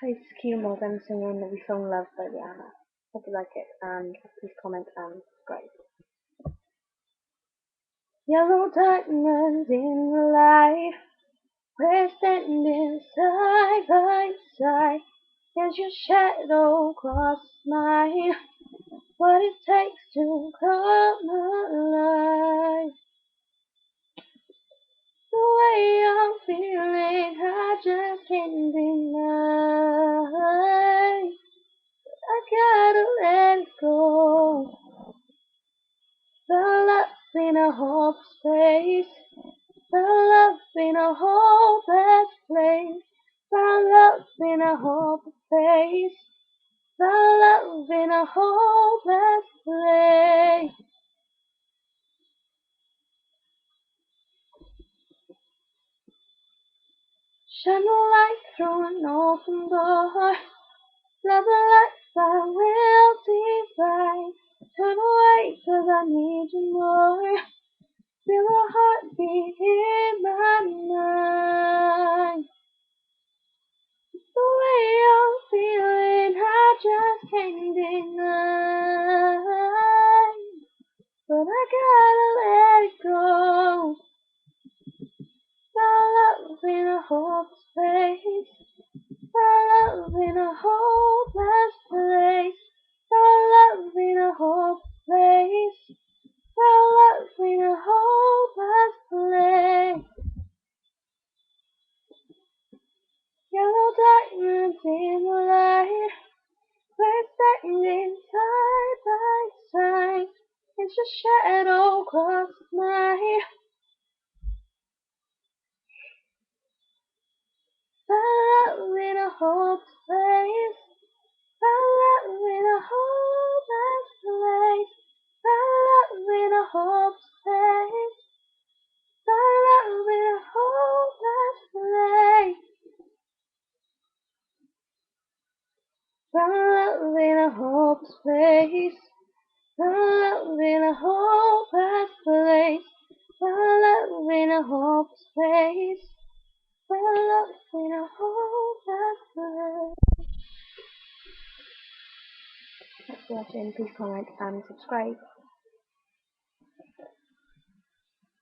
Hi, this is Keely Morgan singing the song Love by Rihanna. Hope you like it and please comment and subscribe. Yellow diamonds in the light, we're standing side by side. As your shadow crosses mine, what it takes to come alive. The way I'm feeling, I just can't deny. I gotta let it go. The love in a hopeless place. The love in a hopeless place. The love in a hopeless place. The love in a hopeless place. Shine a light through an open door. Let the light I will divide. Turn away 'cause I need you more. Feel a heartbeat in my mind. The way I'm feeling, I just can't deny. But I gotta let it go. The love in a hopeless place. The love in a hopeless place. The love in a hopeless place. The love in a hopeless place. Yellow diamonds in the light. We're standing side by side. It's your shadow crosses mine. The love in a hopeless place. The love in a hopeless place. The love in a hopeless place. The love in a hopeless place. The love in a hopeless place. The love in a hopeless place. The love in a hopeless place. The love in a hopeless place. Thanks for watching. Please comment and subscribe.